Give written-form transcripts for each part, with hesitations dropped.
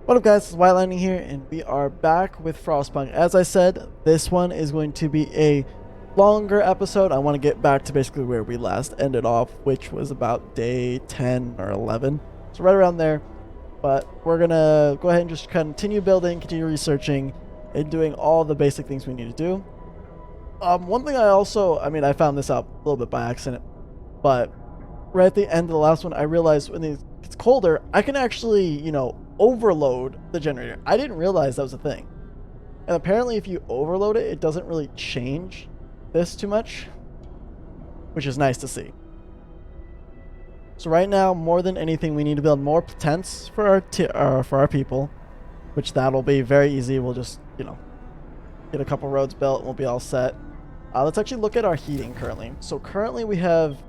What up guys, it's White Lightning here, and we are back with FrostPunk. As I said, this one is going to be a longer episode. I want to get back to basically where we last ended off, which was about day 10 or 11. So right around there. But we're going to go ahead and just continue building, continue researching, and doing all the basic things we need to do. One thing I found this out a little bit by accident, but right at the end of the last one, I realized when it's colder, I can actually, overload the generator. I didn't realize that was a thing. And apparently if you overload it, it doesn't really change this too much, which is nice to see. So right now, more than anything, we need to build more tents for our people, which that'll be very easy. We'll just, get a couple roads built and we'll be all set. Let's actually look at our heating currently. So currently we have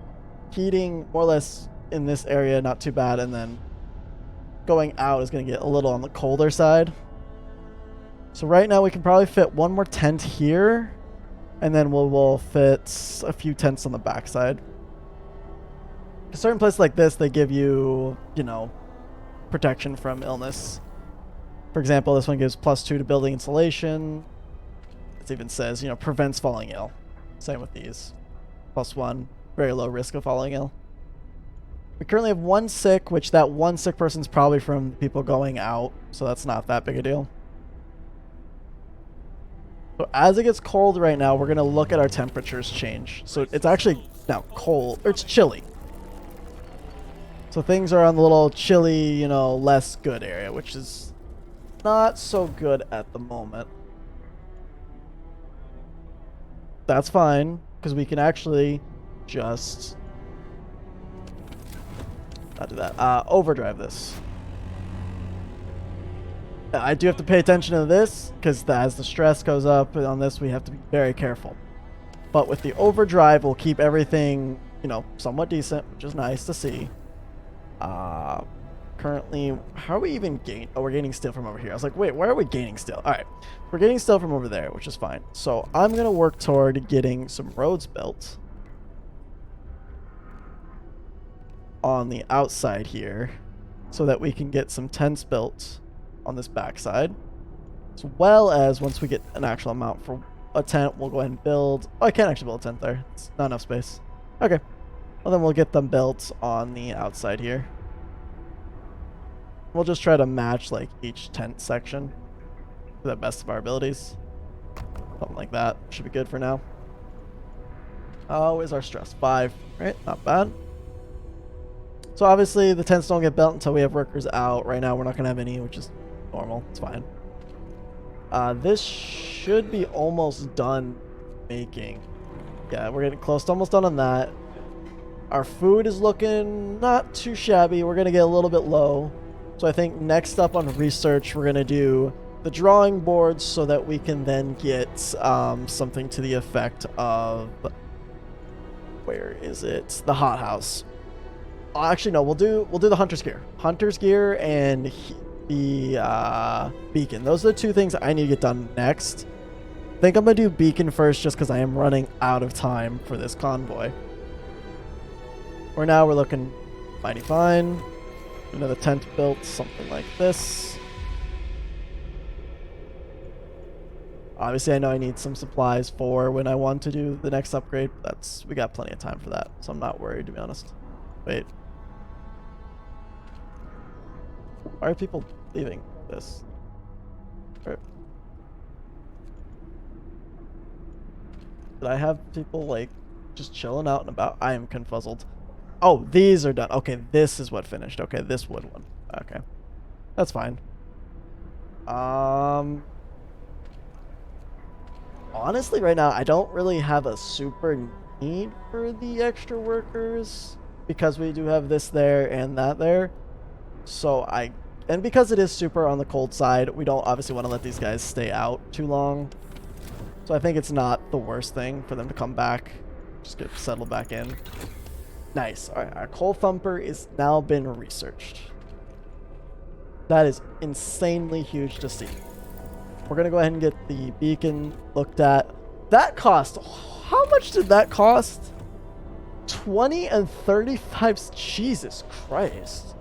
heating more or less in this area, not too bad, and then going out is going to get a little on the colder side. So right now we can probably fit one more tent here, and then we'll fit a few tents on the backside. A certain places like this, they give you, protection from illness. For example, this one gives +2 to building insulation. It even says, prevents falling ill. Same with these. +1, very low risk of falling ill. We currently have one sick, which that one sick person's probably from people going out, so that's not that big a deal. So as it gets cold right now, we're going to look at our temperatures change. So it's actually now cold, or it's chilly. So things are on the little chilly, less good area, which is not so good at the moment. That's fine, because we can actually just not do that. Overdrive this. I do have to pay attention to this, because as the stress goes up on this, we have to be very careful. But with the overdrive, we'll keep everything, somewhat decent, which is nice to see. Currently, how are we even gaining? Oh, we're gaining steel from over here. I was like, wait, why are we gaining steel? All right, we're getting steel from over there, which is fine. So I'm going to work toward getting some roads built on the outside here so that we can get some tents built on this backside, as well as once we get an actual amount for a tent, we'll go ahead and build. Oh, I can't actually build a tent there. It's not enough space. Okay, well then we'll get them built on the outside here. We'll just try to match like each tent section to the best of our abilities. Something like that should be good for now. Oh, is our stress 5? Right, not bad. So obviously the tents don't get built until we have workers out. Right now we're not going to have any, which is normal. It's fine. This should be almost done making. Yeah, we're getting close to almost done on that. Our food is looking not too shabby. We're going to get a little bit low. So I think next up on research, we're going to do the drawing boards so that we can then get something to the effect of, where is it? The hothouse. Actually, no, we'll do the hunter's gear. Hunter's gear and the beacon. Those are the two things I need to get done next. I think I'm going to do beacon first just because I am running out of time for this convoy. For now, we're looking mighty fine. Another tent built, something like this. Obviously, I know I need some supplies for when I want to do the next upgrade. We got plenty of time for that, so I'm not worried, to be honest. Wait. Why are people leaving this? Did I have people, just chilling out and about? I am confuzzled. Oh, these are done. Okay, this is what finished. Okay, this wood one. Okay. That's fine. Honestly, right now, I don't really have a super need for the extra workers because we do have this there and that there. So and because it is super on the cold side, we don't obviously want to let these guys stay out too long. So I think it's not the worst thing for them to come back. Just get settled back in. Nice. All right, our coal thumper is now been researched. That is insanely huge to see. We're going to go ahead and get the beacon looked at. That cost, how much did that cost? 20 and 35. Jesus Christ.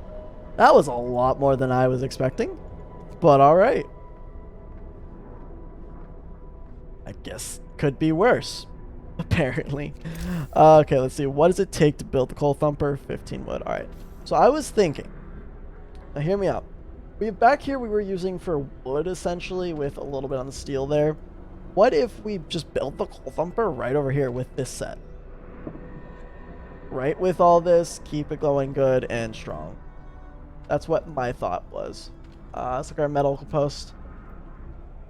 That was a lot more than I was expecting. But all right. I guess could be worse, apparently. Okay, let's see. What does it take to build the coal thumper? 15 wood. All right. So I was thinking. Now hear me out. Back here we were using for wood essentially with a little bit on the steel there. What if we just built the coal thumper right over here with this set? Right with all this, keep it going good and strong. That's what my thought was. Let's look at our medical post.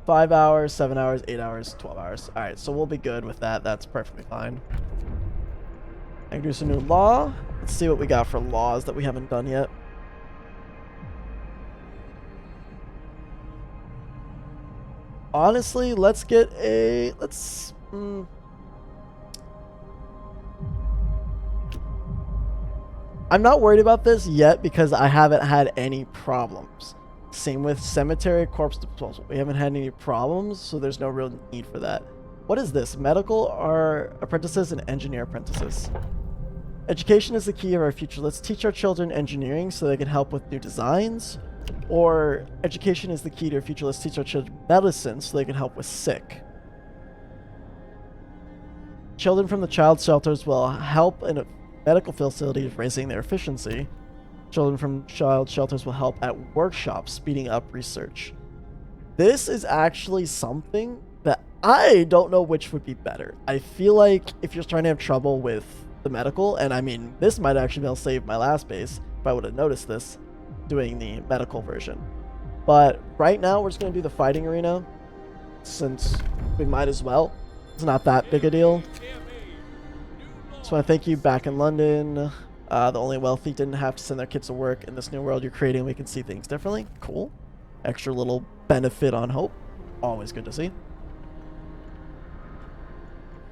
5 hours, 7 hours, 8 hours, 12 hours. Alright, so we'll be good with that. That's perfectly fine. Introduce a new law. Let's see what we got for laws that we haven't done yet. Honestly, let's get a... I'm not worried about this yet because I haven't had any problems. Same with cemetery corpse disposal. We haven't had any problems, so there's no real need for that. What is this? Medical are apprentices and engineer apprentices. Education is the key of our future. Let's teach our children engineering so they can help with new designs. Or education is the key to our future. Let's teach our children medicine so they can help with sick. Children from the child shelters will help in medical facilities raising their efficiency. Children from child shelters will help at workshops speeding up research. This is actually something that I don't know which would be better. I feel like if you're trying to have trouble with the medical, and I mean, this might actually be able to save my last base if I would have noticed this doing the medical version. But right now we're just going to do the fighting arena since we might as well. It's not that big a deal. So I want to thank you back in London. The only wealthy didn't have to send their kids to work. In this new world you're creating, we can see things differently. Cool. Extra little benefit on hope. Always good to see.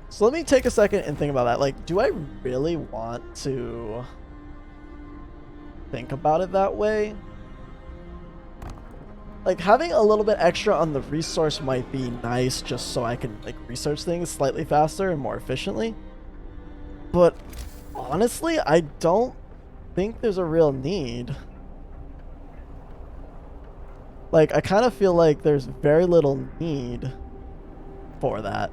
So let me take a second and think about that. Like, do I really want to think about it that way? Like, having a little bit extra on the resource might be nice just so I can, like, research things slightly faster and more efficiently. But honestly, I don't think there's a real need. Like, I kind of feel like there's very little need for that.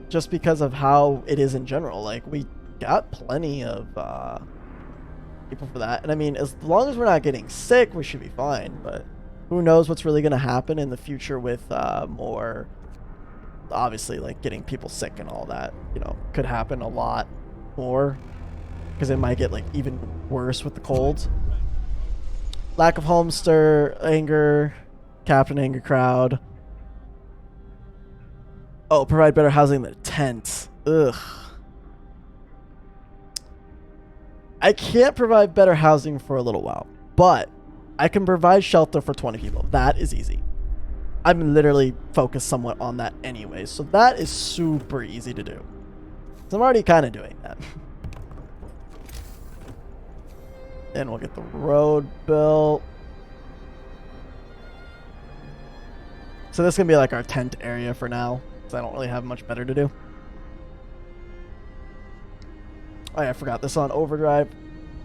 Just because of how it is in general. Like, we got plenty of people for that. And I mean, as long as we're not getting sick, we should be fine. But who knows what's really going to happen in the future with more... Obviously, like, getting people sick and all that, you know, could happen a lot more. Because it might get, like, even worse with the colds. Lack of home, stir, anger, captain, anger crowd. Oh, provide better housing than tents. Ugh. I can't provide better housing for a little while, but I can provide shelter for 20 people. That is easy. I'm literally focused somewhat on that anyway, so that is super easy to do. So I'm already kind of doing that. Then we'll get the road built. So this is going to be like our tent area for now, because I don't really have much better to do. Oh yeah, I forgot this on overdrive.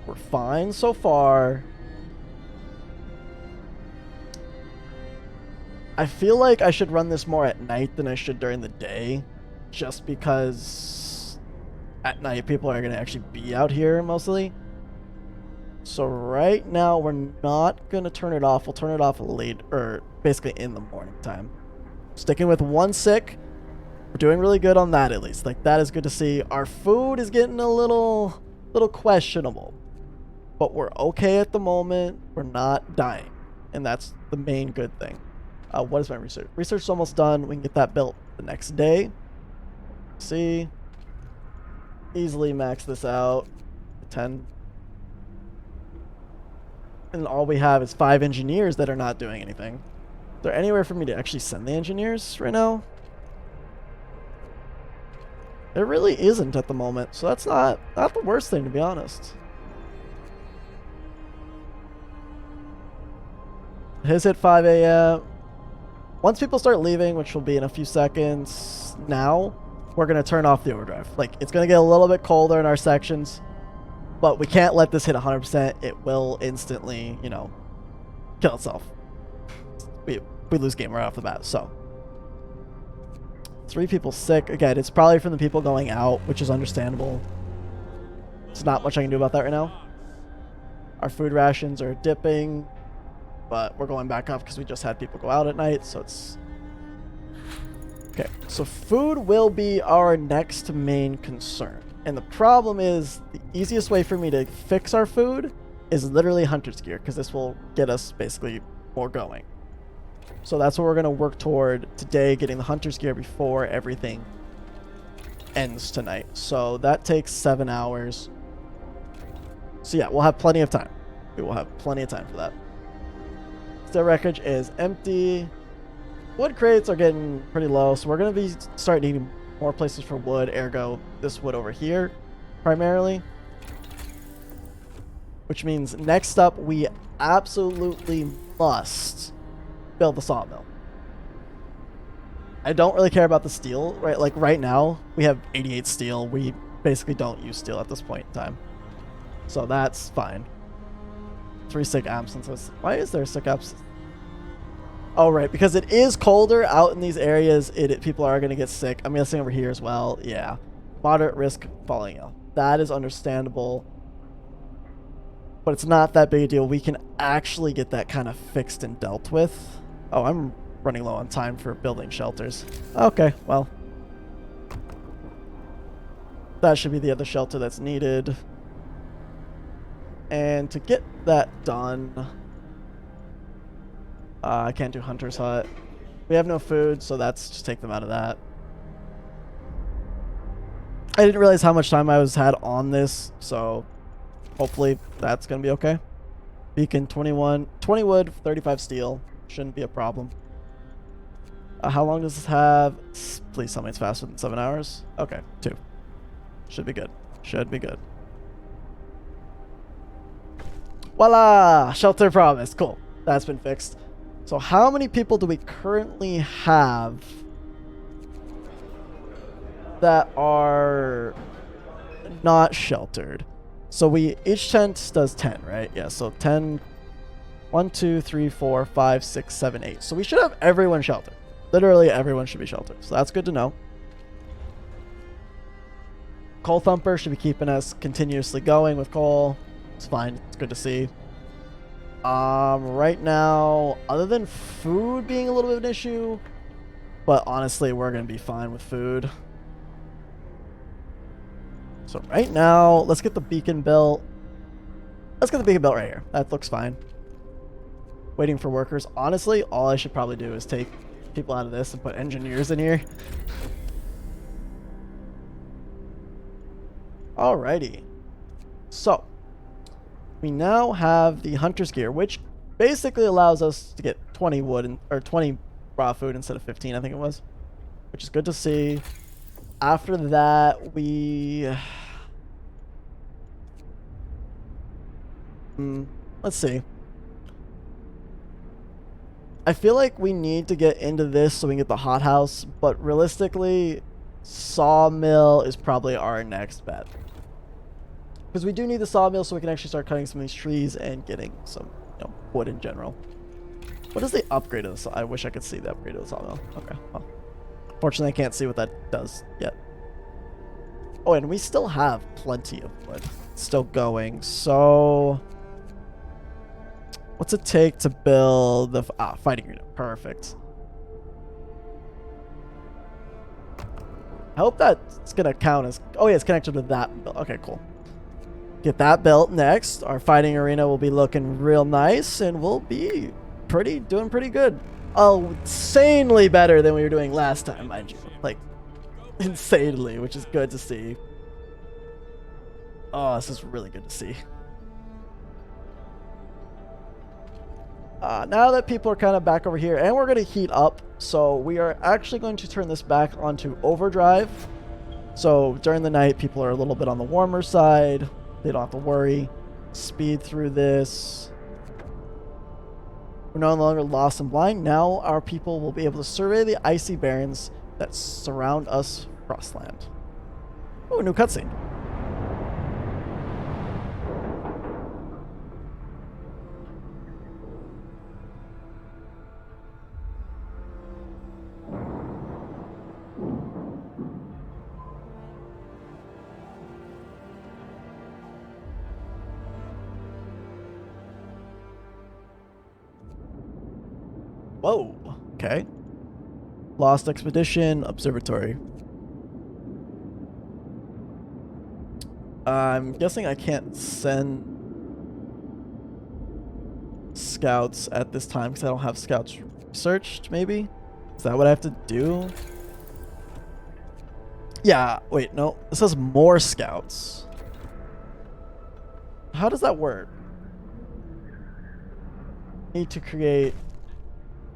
We're fine so far. I feel like I should run this more at night than I should during the day, just because at night people are going to actually be out here mostly. So right now we're not going to turn it off. We'll turn it off late, or basically in the morning time. Sticking with 1 sick. We're doing really good on that at least. Like, that is good to see. Our food is getting a little questionable, but we're okay at the moment. We're not dying, and that's the main good thing. What is my research? Research is almost done. We can get that built the next day. See, easily max this out. 10. And all we have is 5 engineers that are not doing anything. Is there anywhere for me to actually send the engineers right now? There really isn't at the moment, so that's not the worst thing, to be honest. His hit 5 a.m. Once people start leaving, which will be in a few seconds now, we're going to turn off the overdrive. Like, it's going to get a little bit colder in our sections. But we can't let this hit 100%. It will instantly, you know, kill itself. We lose game right off the bat. So 3 people sick. Again, it's probably from the people going out, which is understandable. There's not much I can do about that right now. Our food rations are dipping, but we're going back up because we just had people go out at night, so it's... Okay, so food will be our next main concern. And the problem is, the easiest way for me to fix our food is literally hunter's gear, because this will get us basically more going. So that's what we're going to work toward today, getting the hunter's gear before everything ends tonight. So that takes 7 hours. So yeah, we'll have plenty of time. We will have plenty of time for that. Steel wreckage is empty. Wood crates are getting pretty low, so we're going to be starting needing more places for wood, ergo this wood over here primarily. Which means next up we absolutely must build the sawmill. I don't really care about the steel, right? Like right now we have 88 steel. We basically don't use steel at this point in time. So that's fine. 3 sick absences. Why is there sick absence? Oh, right. Because it is colder out in these areas. People are going to get sick. I'm guessing over here as well. Yeah. Moderate risk falling ill. That is understandable. But it's not that big a deal. We can actually get that kind of fixed and dealt with. Oh, I'm running low on time for building shelters. Okay, well. That should be the other shelter that's needed. And to get that done, I can't do Hunter's Hut. We have no food, so that's just take them out of that. I didn't realize how much time I had on this, so hopefully that's going to be okay. Beacon 21, 20 wood, 35 steel. Shouldn't be a problem. How long does this have? Please tell me it's faster than 7 hours. Okay, 2. Should be good. Should be good. Voila! Shelter promise. Cool. That's been fixed. So how many people do we currently have that are not sheltered? So each tent does 10, right? Yeah, so 10. 1, 2, 3, 4, 5, 6, 7, 8. So we should have everyone sheltered. Literally everyone should be sheltered. So that's good to know. Coal Thumper should be keeping us continuously going with coal. It's fine. It's good to see. Right now, other than food being a little bit of an issue, but honestly, we're going to be fine with food. So right now, let's get the beacon built. Let's get the beacon built right here. That looks fine. Waiting for workers. Honestly, all I should probably do is take people out of this and put engineers in here. Alrighty. So, we now have the hunter's gear, which basically allows us to get 20 wood or 20 raw food instead of 15, I think it was, which is good to see. After that, let's see. I feel like we need to get into this so we can get the hothouse, but realistically, sawmill is probably our next bet. Because we do need the sawmill so we can actually start cutting some of these trees and getting some, wood in general. What is the upgrade of the sawmill? I wish I could see the upgrade of the sawmill. Okay, well. Fortunately, I can't see what that does yet. Oh, and we still have plenty of wood still going. So, what's it take to build the fighting unit? Perfect. I hope that's going to count as... Oh, yeah, it's connected to that build. Okay, cool. Get that built next. Our fighting arena will be looking real nice, and we'll be doing pretty good. Oh, insanely better than we were doing last time, mind you. Like, insanely, which is good to see. Oh, this is really good to see. Now that people are kind of back over here, and we're going to heat up, so we are actually going to turn this back onto overdrive. So during the night, people are a little bit on the warmer side. They don't have to worry. Speed through this. We're no longer lost and blind. Now our people will be able to survey the icy barrens that surround us, Frostland. Oh, new cutscene. Whoa. Okay. Lost Expedition Observatory. I'm guessing I can't send scouts at this time because I don't have scouts researched, maybe? Is that what I have to do? Yeah, wait, no. This says more scouts. How does that work? Need to create...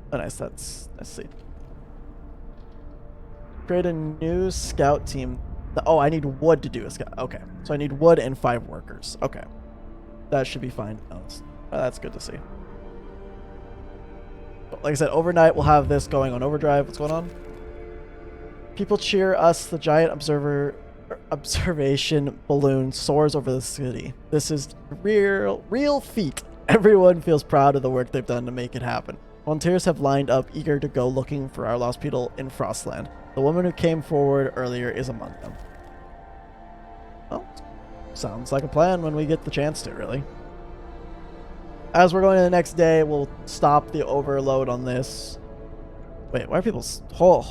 Oh, nice, let's see. Create a new scout team. Oh, I need wood to do a scout. Okay, so I need wood and 5 workers. Okay. That should be fine. Oh, that's good to see. But like I said, overnight we'll have this going on overdrive. What's going on? People cheer us. The giant observation balloon soars over the city. This is real feat. Everyone feels proud of the work they've done to make it happen. Volunteers have lined up, eager to go looking for our lost people in Frostland. The woman who came forward earlier is among them. Well, sounds like a plan when we get the chance to, really. As we're going to the next day, we'll stop the overload on this. Wait, why are people... Hold.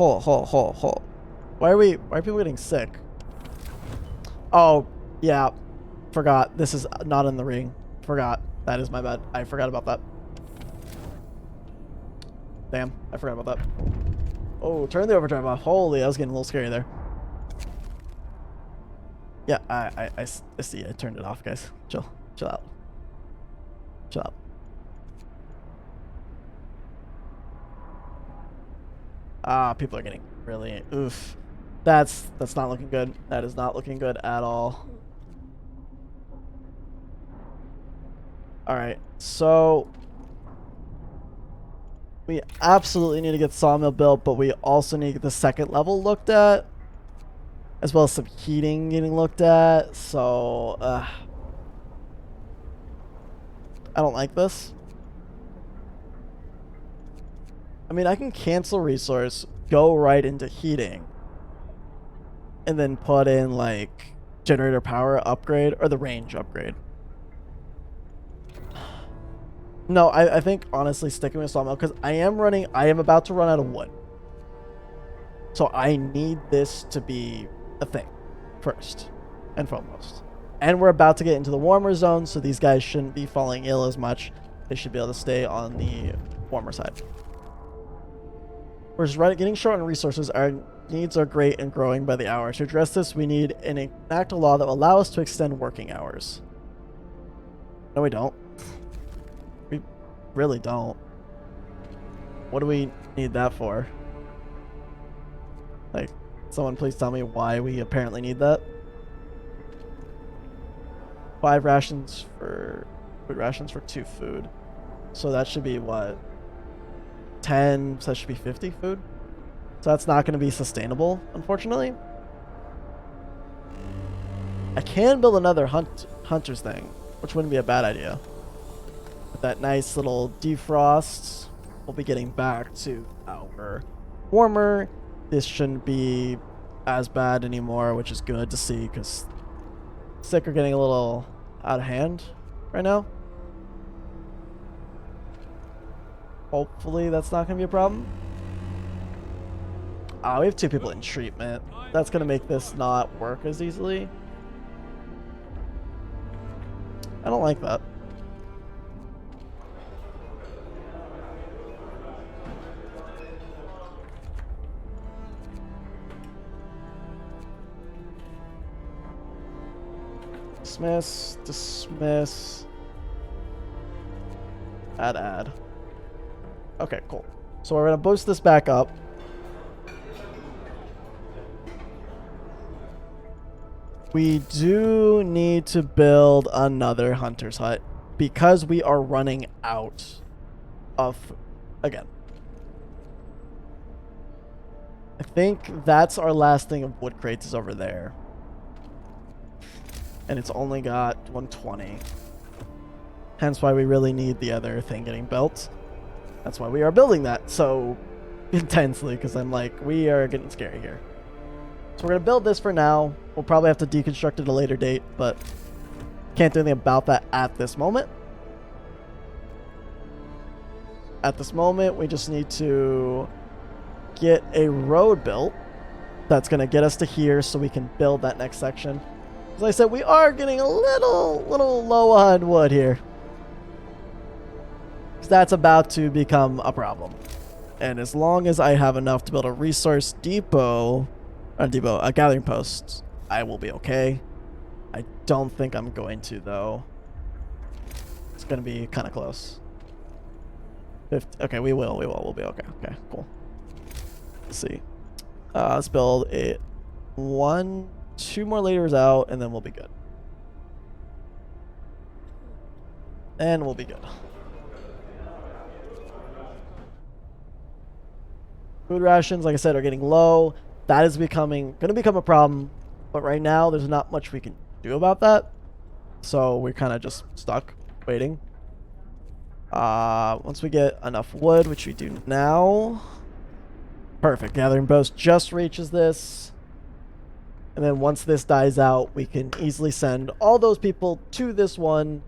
Why are people getting sick? Oh, yeah. Forgot. This is not in the ring. Forgot. That is my bad. I forgot about that. Damn, I forgot about that. Oh, turn the overdrive off. Holy, I was getting a little scary there. Yeah, I see. I turned it off, guys. Chill out. Chill out. Ah, people are getting really... Oof. That's not looking good. That is not looking good at all. Alright, so... We absolutely need to get the sawmill built, but we also need to get the second level looked at. As well as some heating getting looked at, so... I don't like this. I mean, I can cancel resource, go right into heating, and then put in, like, generator power upgrade, or the range upgrade. No, I think, honestly, sticking with sawmill, because I am about to run out of wood. So I need this to be a thing, first and foremost. And we're about to get into the warmer zone, so these guys shouldn't be falling ill as much. They should be able to stay on the warmer side. We're just getting short on resources. Our needs are great and growing by the hour. To address this, we need an enact a law that will allow us to extend working hours. No, we don't. We really don't. What do we need that for? Like, someone please tell me why we apparently need that. 5 rations for... food rations for 2 food. So that should be what? 10, so that should be 50 food. So that's not going to be sustainable, unfortunately. I can build another hunter's thing, which wouldn't be a bad idea. With that nice little defrost, we'll be getting back to our warmer. This shouldn't be as bad anymore, which is good to see, because sick are getting a little out of hand right now. Hopefully that's not going to be a problem. Ah, we have 2 people in treatment. That's going to make this not work as easily. I don't like that. Dismiss. Add. Okay, cool. So we're going to boost this back up. We do need to build another hunter's hut because we are running out of... Again. I think that's our last thing of wood crates is over there. And it's only got 120. Hence why we really need the other thing getting built. That's why we are building that so intensely, because I'm like, we are getting scary here. So we're going to build this for now. We'll probably have to deconstruct it at a later date, but can't do anything about that at this moment. At this moment, we just need to get a road built that's going to get us to here so we can build that next section. As I said, we are getting a little low on wood here. That's about to become a problem. And as long as I have enough to build a resource depot, a gathering post, I will be okay. I don't think I'm going to, though. It's going to be kind of close. 50, okay, we'll be okay. Okay, cool. Let's see. Let's build it 2 more layers out, and then we'll be good. And we'll be good. Food rations, like I said, are getting low. That is going to become a problem. But right now, there's not much we can do about that. So we're kind of just stuck waiting. Once we get enough wood, which we do now. Perfect. Gathering Post just reaches this. And then once this dies out, we can easily send all those people to this one.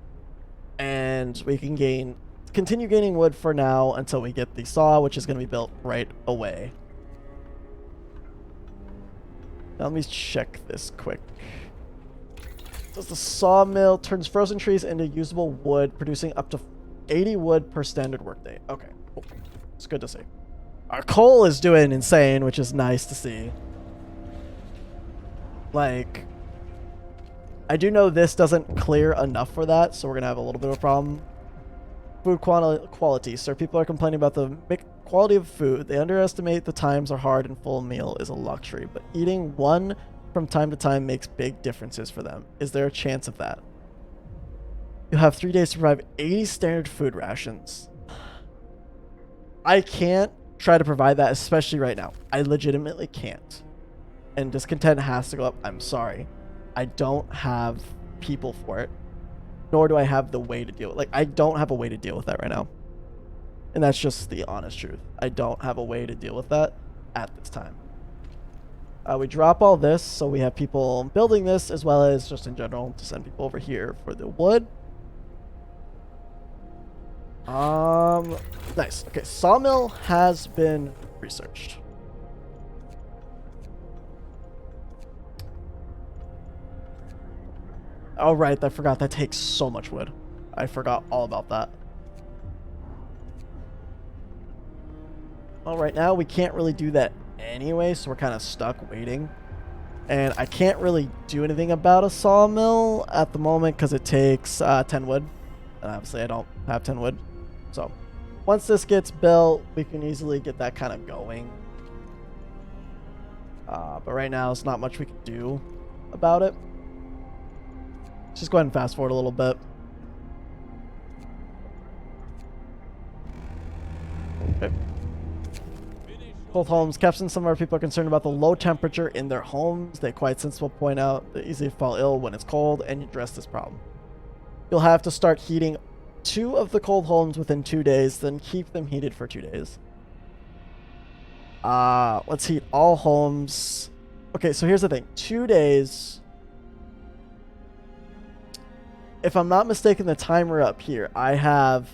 And we can continue gaining wood for now until we get the saw, which is going to be built right away. Now let me check this quick. Does the sawmill turns frozen trees into usable wood, producing up to 80 wood per standard workday? Okay, cool. It's good to see. Our coal is doing insane, which is nice to see. Like, I do know this doesn't clear enough for that, so we're going to have a little bit of a problem. Food quality. Sir, people are complaining about the quality of food. They underestimate the times are hard and full meal is a luxury, but eating one from time to time makes big differences for them. Is there a chance of that? You'll have 3 days to provide 80 standard food rations. I can't try to provide that, especially right now. I legitimately can't. And discontent has to go up. I'm sorry. I don't have people for it. Nor do I have the way to deal with it. Like, I don't have a way to deal with that right now. And that's just the honest truth. I don't have a way to deal with that at this time. We drop all this, so we have people building this, as well as just in general to send people over here for the wood. Nice. Okay, sawmill has been researched. Oh, right, I forgot that takes so much wood. I forgot all about that. Well, right now we can't really do that anyway, so we're kind of stuck waiting. And I can't really do anything about a sawmill at the moment because it takes 10 wood. And obviously I don't have 10 wood. So once this gets built, we can easily get that kind of going. But right now, there's not much we can do about it. Just go ahead and fast forward a little bit. Okay. Both homes. Captain, some of our people are concerned about the low temperature in their homes. They quite sensible point out they easily fall ill when it's cold, and you address this problem. You'll have to start heating 2 of the cold homes within 2 days, then keep them heated for 2 days. Let's heat all homes. Okay, so here's the thing. 2 days. If I'm not mistaken, the timer up here, I have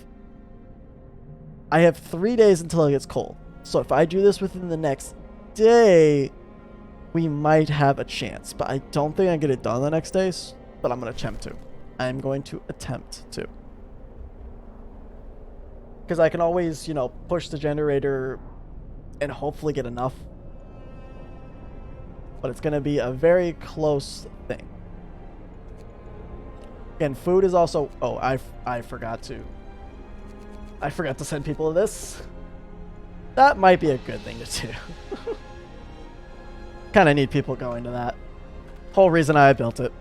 3 days until it gets cold. So if I do this within the next day, we might have a chance. But I don't think I get it done the next day, but I'm going to attempt to. I'm going to attempt to. Because I can always, push the generator and hopefully get enough. But it's going to be a very close thing. And food is also... Oh, I forgot to send people to this. That might be a good thing to do. Kind of need people going to that. Whole reason I built it.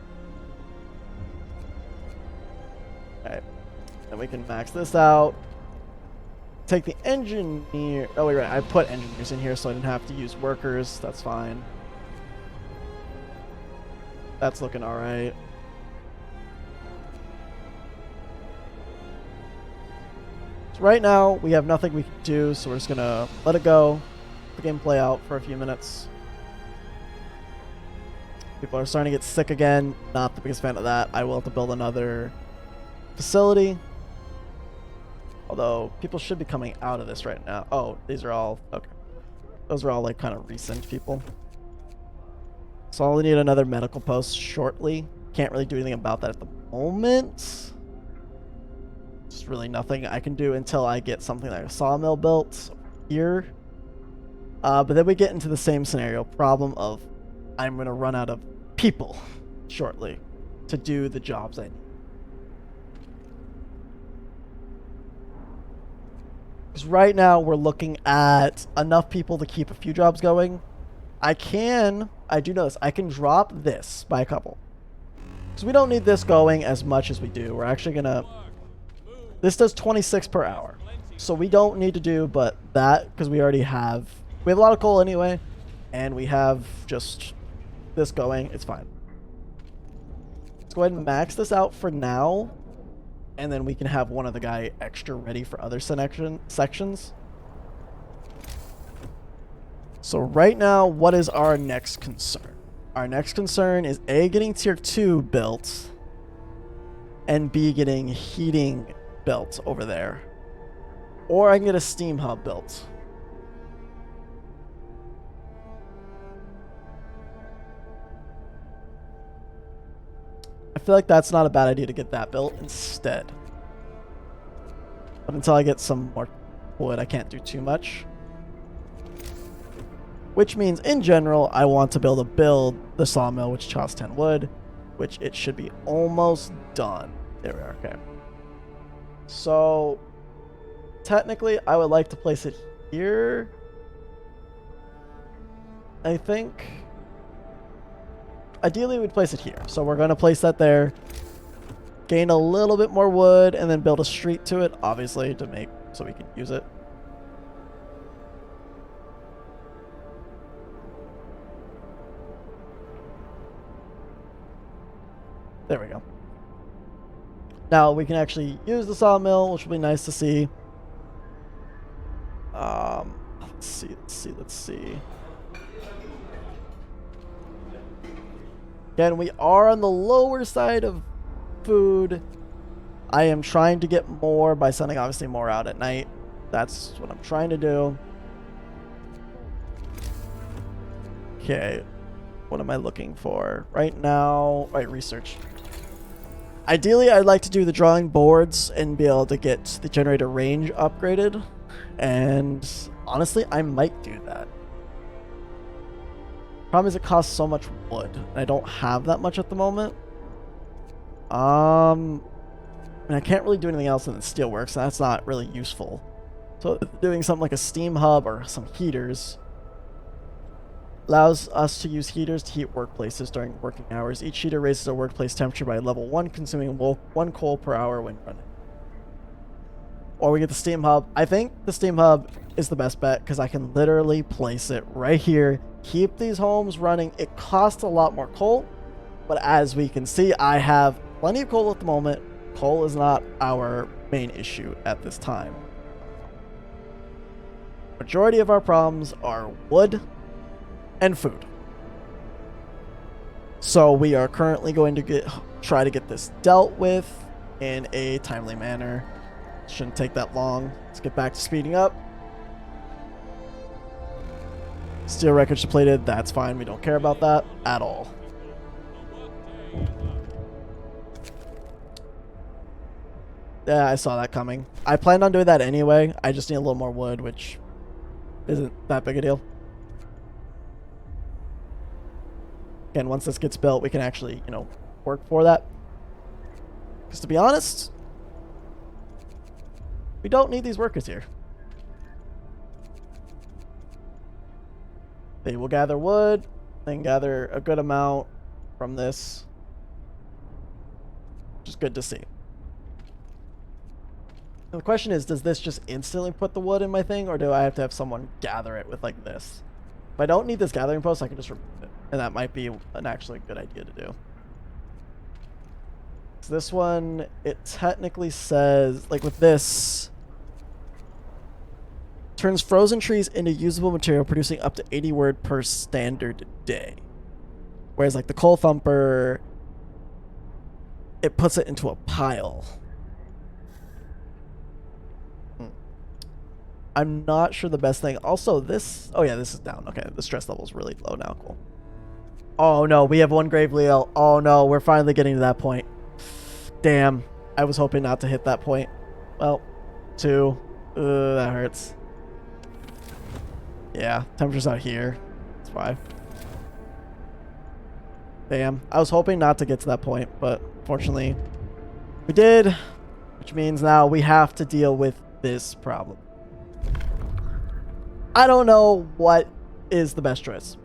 Alright. Then we can max this out. Take the engineer... Oh, wait, right. I put engineers in here so I didn't have to use workers. That's fine. That's looking alright. So right now, we have nothing we can do, so we're just going to let it go. Let the game play out for a few minutes. People are starting to get sick again. Not the biggest fan of that. I will have to build another facility. Although people should be coming out of this right now. Oh, these are all okay. Those are all like kind of recent people. So I'll need another medical post shortly. Can't really do anything about that at the moment. Just really nothing I can do until I get something like a sawmill built here. But then we get into the same scenario problem of I'm going to run out of people shortly to do the jobs I need. Because right now we're looking at enough people to keep a few jobs going. I do know this, I can drop this by a couple. Because we don't need this going as much as we do. We're actually going to... This does 26 per hour. So we don't need to do but that because we already have... We have a lot of coal anyway. And we have just this going. It's fine. Let's go ahead and max this out for now. And then we can have one other guy extra ready for other sections. So right now, what is our next concern? Our next concern is A, getting tier 2 built, and B, getting heating built over there. Or I can get a steam hub built. I feel like that's not a bad idea to get that built instead. But until I get some more wood, I can't do too much. Which means, in general, I want to build the sawmill, which costs 10 wood, which it should be almost done. There we are, okay. So, technically, I would like to place it here. I think... Ideally, we'd place it here. So we're going to place that there. Gain a little bit more wood, and then build a street to it, obviously, so we can use it. There we go. Now we can actually use the sawmill, which will be nice to see. Let's see. Again, we are on the lower side of food. I am trying to get more by sending obviously more out at night. That's what I'm trying to do. Okay. What am I looking for? Right now, right, research. Ideally, I'd like to do the drawing boards and be able to get the generator range upgraded. And honestly, I might do that. Problem is it costs so much wood. And I don't have that much at the moment. And I can't really do anything else in the steelworks, so that's not really useful. So doing something like a steam hub or some heaters allows us to use heaters to heat workplaces during working hours. Each heater raises our workplace temperature by level 1, consuming 1 coal per hour when running. Or we get the steam hub. I think the steam hub is the best bet because I can literally place it right here. Keep these homes running. It costs a lot more coal, but as we can see, I have plenty of coal at the moment. Coal is not our main issue at this time. Majority of our problems are wood and food. So we are currently going to try to get this dealt with in a timely manner. Shouldn't take that long. Let's get back to speeding up. Steel wreckage depleted. That's fine. We don't care about that at all. Yeah, I saw that coming. I planned on doing that anyway. I just need a little more wood, which isn't that big a deal. Again, once this gets built, we can actually, work for that. Because to be honest, we don't need these workers here. They will gather wood, then gather a good amount from this. Which is good to see. And the question is, does this just instantly put the wood in my thing, or do I have to have someone gather it with like this? If I don't need this gathering post, I can just remove it. And that might be an actually good idea to do. So this one, it technically says, like with this, turns frozen trees into usable material, producing up to 80 wood per standard day. Whereas like the coal thumper, it puts it into a pile. I'm not sure the best thing. Also, this... Oh, yeah, this is down. Okay, the stress level is really low now. Cool. Oh, no, we have one grave Leo. Oh, no, we're finally getting to that point. Damn. I was hoping not to hit that point. Well, 2. That hurts. Yeah, temperature's out here. That's why. Damn. I was hoping not to get to that point, but fortunately we did, which means now we have to deal with this problem. I don't know what is the best choice.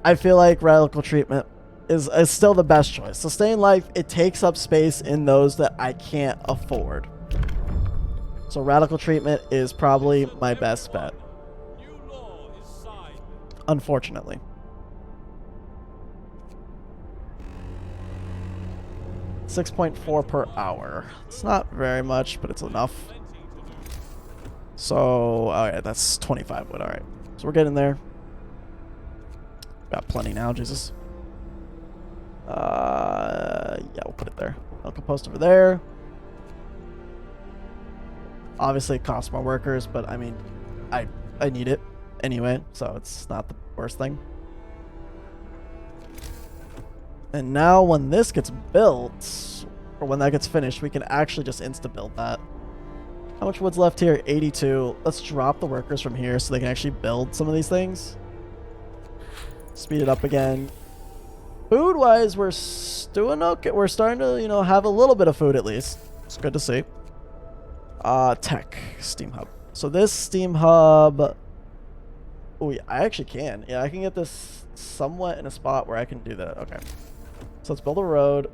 I feel like radical treatment is still the best choice. Sustain life, it takes up space in those that I can't afford. So radical treatment is probably my best bet. Unfortunately. $6.4 per hour. It's not very much, but it's enough. So, oh yeah, that's 25 wood. All right. So we're getting there. Got plenty now, Jesus. Yeah, we'll put it there. I'll post over there. Obviously, it costs more workers, but I mean, I need it anyway, so it's not the worst thing. And now when this gets built, or when that gets finished, we can actually just insta-build that. How much wood's left here? 82. Let's drop the workers from here so they can actually build some of these things. Speed it up again. Food-wise, we're doing okay. We're starting to, you know, have a little bit of food at least. It's good to see. Tech. Steam hub. So this steam hub... Oh, yeah, I actually can. Yeah, I can get this somewhat in a spot where I can do that. Okay. So let's build a road.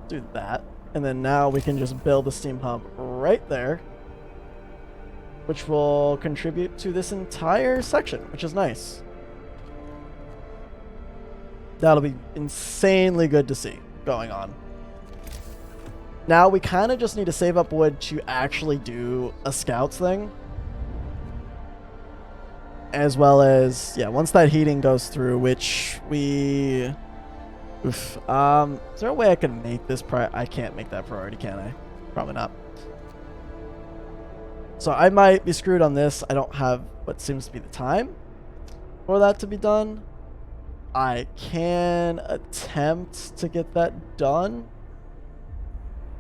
Do that. And then now we can just build the steam hub right there, which will contribute to this entire section, which is nice. That'll be insanely good to see going on. Now we kind of just need to save up wood to actually do a scouts thing. As well as, yeah, once that heating goes through, which we... Oof. Is there a way I can make this I can't make that priority, can I? Probably not. So I might be screwed on this. I don't have what seems to be the time for that to be done. I can attempt to get that done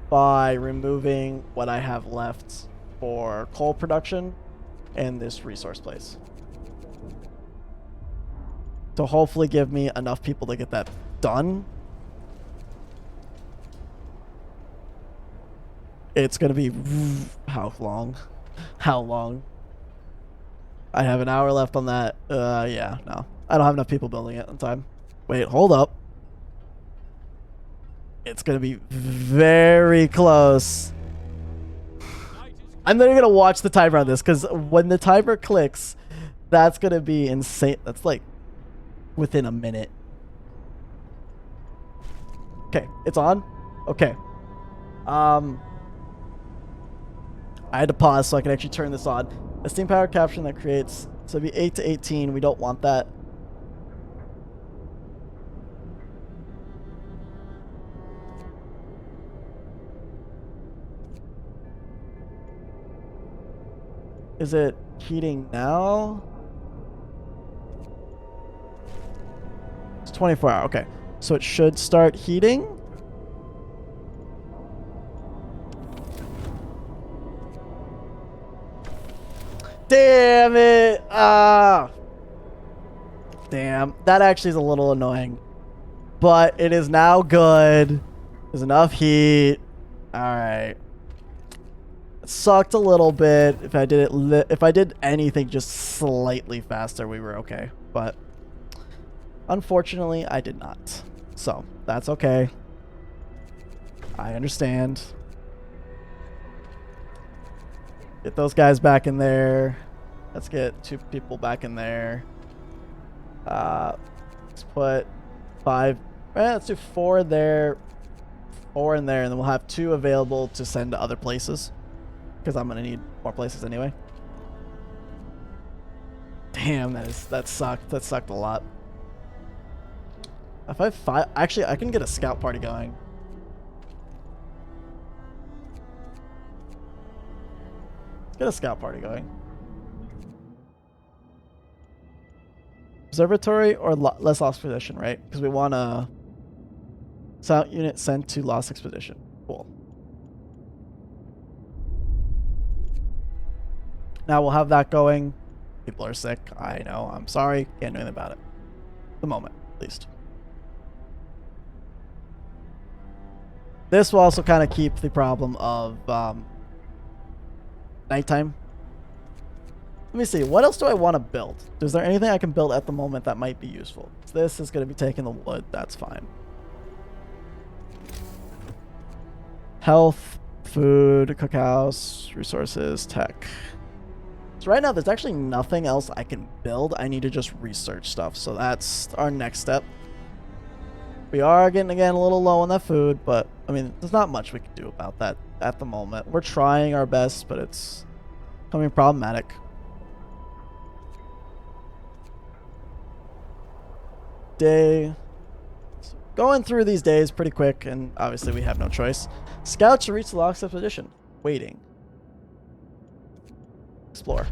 by removing what I have left for coal production and this resource place, to hopefully give me enough people to get that done. It's going to be... How long? How long? I have an hour left on that. Yeah, no. I don't have enough people building it in time. Wait, hold up. It's going to be very close. I'm not even going to watch the timer on this, because when the timer clicks, that's going to be insane. That's like within a minute. Okay, it's on. Okay. I had to pause so I can actually turn this on. A steam power caption that creates, so it'd be 8 to 18. We don't want that. Is it heating now? It's 24 hours. Okay. So it should start heating. Damn it! Damn. That actually is a little annoying. But it is now good. There's enough heat. Alright. It sucked a little bit. If I did it, if I did anything just slightly faster, we were okay. But unfortunately, I did not. So that's okay. I understand. Get those guys back in there. Let's get 2 people back in there. Let's put 5 Right, let's do 4 there, 4 in there, and then we'll have 2 available to send to other places. Because I'm going to need more places anyway. Damn, that sucked. That sucked a lot. If I have 5... Actually, I can get a scout party going. Let's get a scout party going. Observatory or less lost expedition, right? Because we want a scout unit sent to lost expedition. Cool. Now we'll have that going. People are sick. I know. I'm sorry. Can't do anything about it. At the moment, at least. This will also kind of keep the problem of nighttime. Let me see. What else do I want to build? Is there anything I can build at the moment that might be useful? This is going to be taking the wood. That's fine. Health, food, cookhouse, resources, tech. So right now, there's actually nothing else I can build. I need to just research stuff. So that's our next step. We are getting, again, a little low on that food, but, I mean, there's not much we can do about that at the moment. We're trying our best, but it's becoming problematic. Day. So going through these days pretty quick, and obviously we have no choice. Scouts to reach the lost expedition. Waiting. Explore.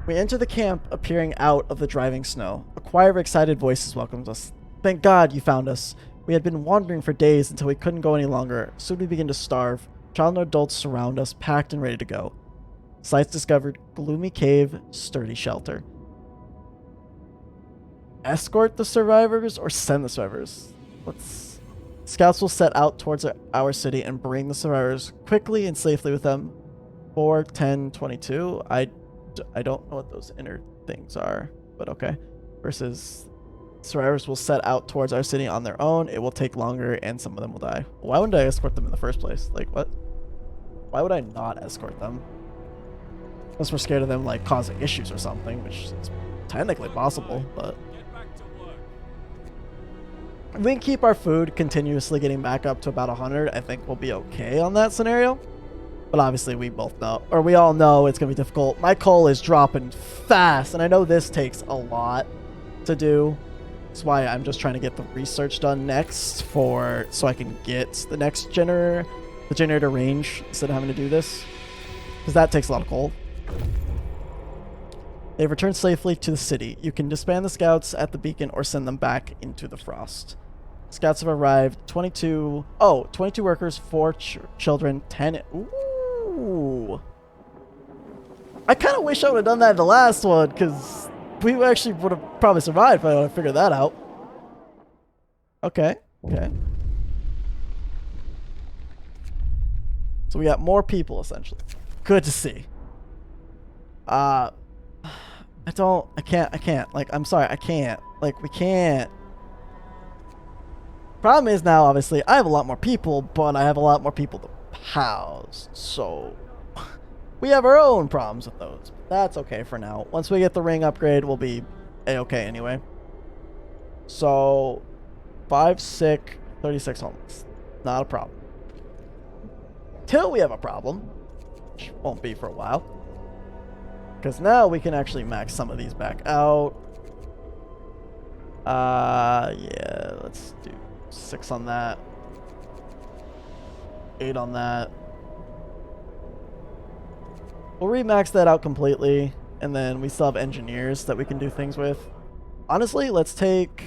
We enter the camp, appearing out of the driving snow. A choir of excited voices welcomes us. Thank God you found us. We had been wandering for days until we couldn't go any longer. Soon we begin to starve. Child and adults surround us, packed and ready to go. Sights discovered: gloomy cave, sturdy shelter. Escort the survivors or send the survivors? Scouts will set out towards our city and bring the survivors quickly and safely with them. 4, 10, 22. I don't know what those inner things are, but okay. Versus survivors will set out towards our city on their own. It will take longer and some of them will die. Why wouldn't I escort them in the first place? Like, what? Why would I not escort them? Unless we're scared of them, like, causing issues or something, which is technically possible, but... If we can keep our food continuously getting back up to about 100, I think we'll be okay on that scenario. But obviously we both know, or we all know it's going to be difficult. My coal is dropping fast, and I know this takes a lot to do. That's why I'm just trying to get the research done next so I can get the next generator range instead of having to do this. Because that takes a lot of coal. They've returned safely to the city. You can disband the scouts at the beacon or send them back into the frost. Scouts have arrived. 22 workers, 4 children, 10... Ooh. I kind of wish I would have done that in the last one, because we actually would have probably survived if I would have figured that out. Okay. So we got more people, essentially. Good to see. I can't. Like, I'm sorry, I can't. Like, we can't. Problem is now, obviously, I have a lot more people, but I have a lot more people to house. So, we have our own problems with those. That's okay for now. Once we get the ring upgrade, we'll be a-okay anyway. So, 5 sick, 36 homeless. Not a problem. Till we have a problem, which won't be for a while. Because now we can actually max some of these back out. Yeah, let's do 6 on that. 8 on that. We'll remax that out completely, and then we still have engineers that we can do things with. Honestly, let's put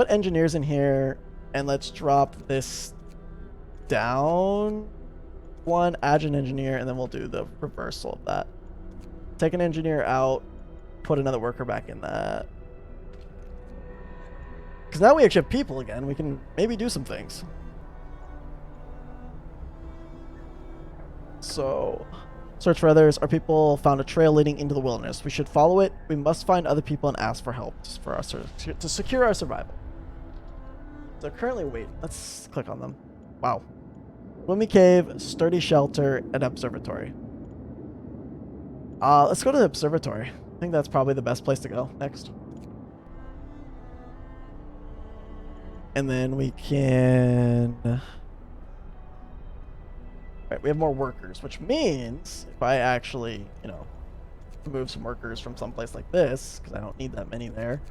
engineers in here, and let's drop this down 1, add an engineer, and then we'll do the reversal of that. Take an engineer out, put another worker back in that. Because now we actually have people again. We can maybe do some things. So, search for others. Our people found a trail leading into the wilderness. We should follow it. We must find other people and ask for help to secure our survival. They're currently waiting. Let's click on them. Wow. Gloomy cave, sturdy shelter, and observatory. Let's go to the observatory. I think that's probably the best place to go next. And then we can... Right, we have more workers, which means if I actually, you know, move some workers from someplace like this, because I don't need that many there,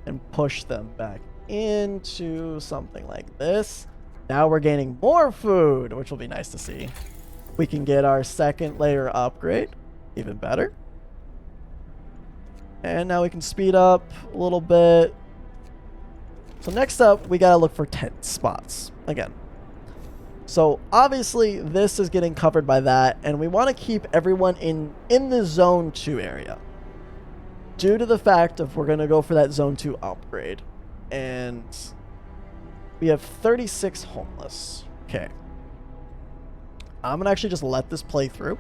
and push them back into something like this, now we're gaining more food, which will be nice to see. We can get our second layer upgrade, even better. And now we can speed up a little bit. So next up, we gotta look for tent spots again. So obviously this is getting covered by that, and we want to keep everyone in the zone 2 area. Due to the fact of we're going to go for that zone 2 upgrade. And we have 36 homeless. Okay. I'm going to actually just let this play through.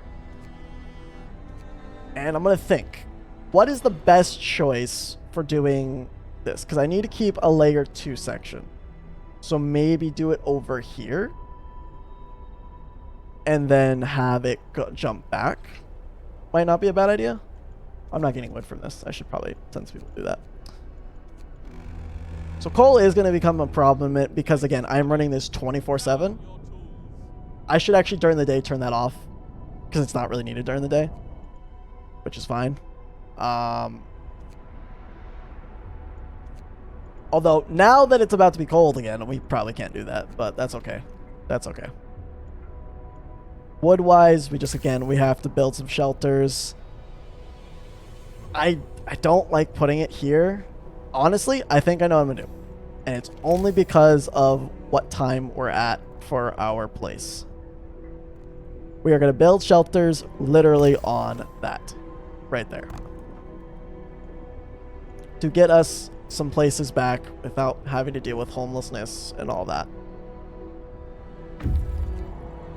And I'm going to think, what is the best choice for doing this? Because I need to keep a layer 2 section. So maybe do it over here. And then have it jump back. Might not be a bad idea. I'm not getting wood from this. I should probably send some people to do that. So coal is going to become a problem because, again, I'm running this 24/7. I should actually, during the day, turn that off. Because it's not really needed during the day. Which is fine. Although, now that it's about to be cold again, we probably can't do that. But that's okay. That's okay. Wood-wise, we have to build some shelters. I don't like putting it here. Honestly, I think I know what I'm going to do. And it's only because of what time we're at for our place. We are going to build shelters literally on that. Right there. To get us some places back without having to deal with homelessness and all that.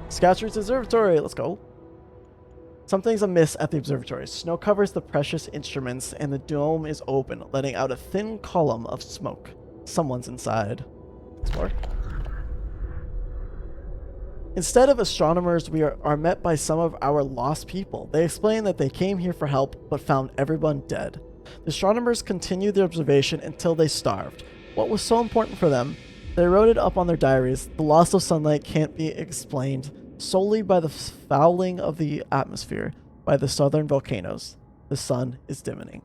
Scouts Roots Observatory, let's go. Something's amiss at the observatory. Snow covers the precious instruments and the dome is open, letting out a thin column of smoke. Someone's inside. Explore. Instead of astronomers, we are met by some of our lost people. They explain that they came here for help, but found everyone dead. The astronomers continued their observation until they starved. What was so important for them? They wrote it up on their diaries. The loss of sunlight can't be explained solely by the fouling of the atmosphere by the southern volcanoes. The sun is dimming.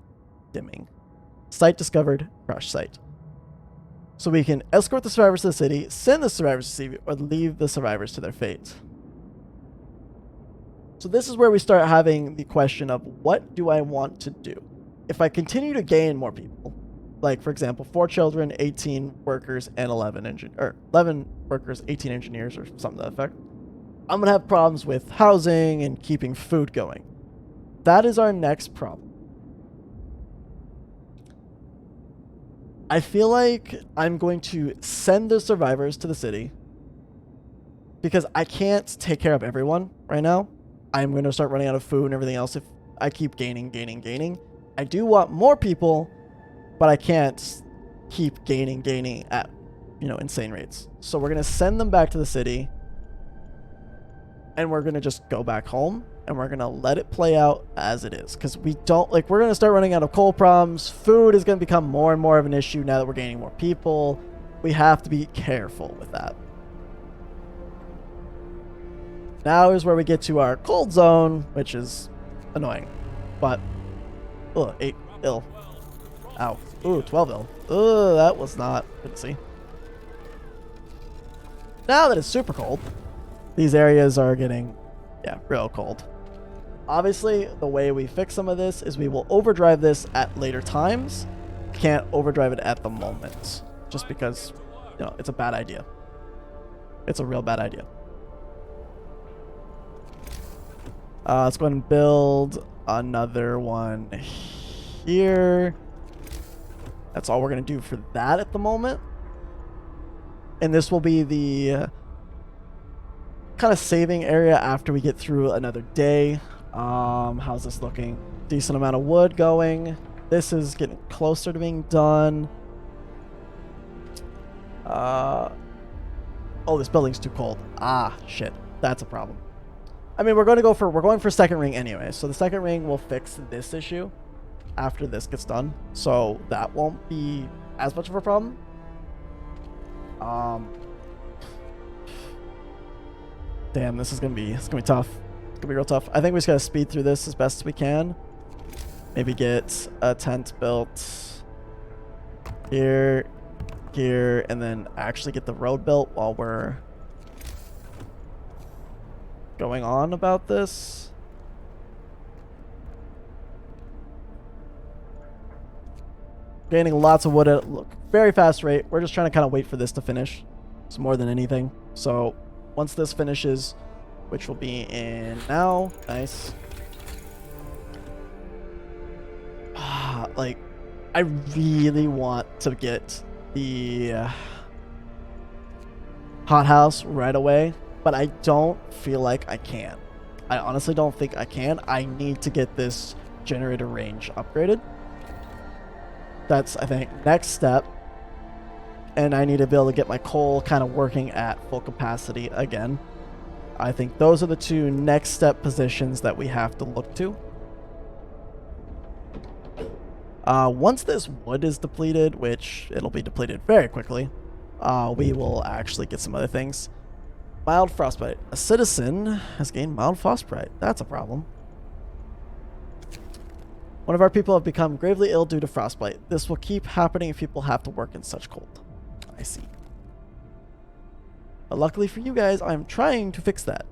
Site discovered, crash site. So we can escort the survivors to the city, send the survivors to sea, or leave the survivors to their fate. So this is where we start having the question of what do I want to do? If I continue to gain more people, like for example, 4 children, 18 workers, and 11 workers, 18 engineers, or something to that effect, I'm going to have problems with housing and keeping food going. That is our next problem. I feel like I'm going to send the survivors to the city because I can't take care of everyone right now. I'm going to start running out of food and everything else if I keep gaining. I do want more people, but I can't keep gaining at, insane rates. So we're going to send them back to the city. And we're going to just go back home and we're going to let it play out as it is. Because we're going to start running out of coal problems. Food is going to become more and more of an issue now that we're gaining more people. We have to be careful with that. Now is where we get to our cold zone, which is annoying. But, 8 ill. Ow. Ooh, 12 ill. That was not good to see. Now that it's super cold, these areas are getting, real cold. Obviously, the way we fix some of this is we will overdrive this at later times. Can't overdrive it at the moment. Just because, it's a bad idea. It's a real bad idea. Let's go ahead and build another one here. That's all we're going to do for that at the moment. And this will be the kind of saving area after we get through another day. How's this looking? Decent amount of wood going. This is getting closer to being done. Oh, this building's too cold. Ah, shit. That's a problem. I mean, we're going for second ring anyway. So the second ring will fix this issue after this gets done. So that won't be as much of a problem. Um, damn, it's gonna be tough. It's gonna be real tough. I think we just gotta speed through this as best as we can. Maybe get a tent built here, here, and then actually get the road built while we're going on about this. Gaining lots of wood at a very fast rate. We're just trying to kind of wait for this to finish. It's more than anything. So once this finishes, which will be in now, nice. Like, I really want to get the hothouse right away, but I don't feel like I can. I honestly don't think I can. I need to get this generator range upgraded. That's, I think, next step. And I need to be able to get my coal kind of working at full capacity again. I think those are the two next step positions that we have to look to. Once this wood is depleted, which it'll be depleted very quickly, we will actually get some other things. Mild frostbite. A citizen has gained mild frostbite. That's a problem. One of our people have become gravely ill due to frostbite. This will keep happening if people have to work in such cold. I see. But luckily for you guys, I'm trying to fix that.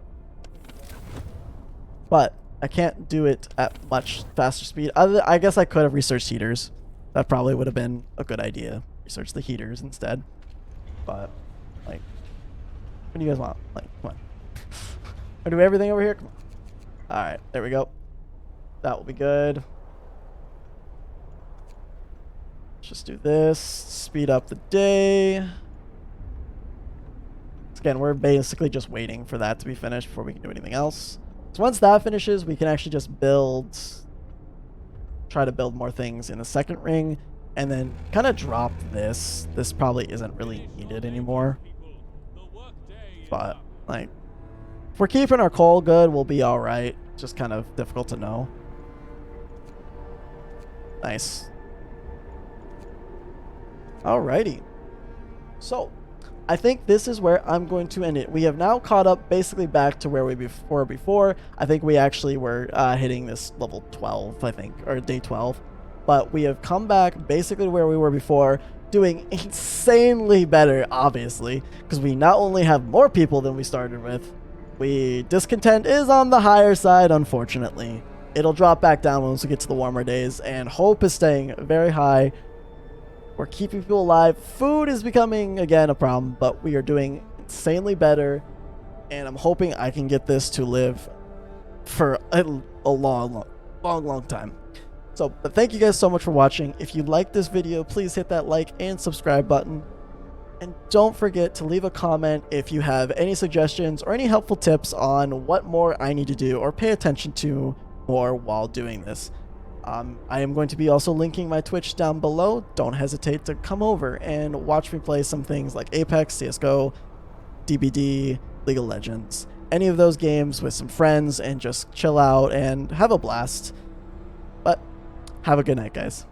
But I can't do it at much faster speed. I guess I could have researched heaters. That probably would have been a good idea. Research the heaters instead. But, like, what do you guys want? Like, come on. Wanna do everything over here? Come on. Alright, there we go. That will be good. Let's just do this. Speed up the day. Again, we're basically just waiting for that to be finished before we can do anything else. So once that finishes, we can actually just try to build more things in the second ring, and then kind of drop this. This probably isn't really needed anymore. But, like, if we're keeping our coal good, we'll be alright. Just kind of difficult to know. Nice. Alrighty. So, I think this is where I'm going to end it. We have now caught up basically back to where we were before. I think we actually were hitting this level 12, I think, or day 12. But we have come back basically where we were before, doing insanely better, obviously, because we not only have more people than we started with, discontent is on the higher side, unfortunately. It'll drop back down once we get to the warmer days, and hope is staying very high. We're keeping people alive. Food is becoming, again, a problem, but we are doing insanely better, and I'm hoping I can get this to live for a long time. So, but thank you guys so much for watching. If you liked this video, please hit that like and subscribe button. And don't forget to leave a comment if you have any suggestions or any helpful tips on what more I need to do or pay attention to more while doing this. I am going to be also linking my Twitch down below. Don't hesitate to come over and watch me play some things like Apex, CSGO, DBD, League of Legends. Any of those games with some friends and just chill out and have a blast. But have a good night, guys.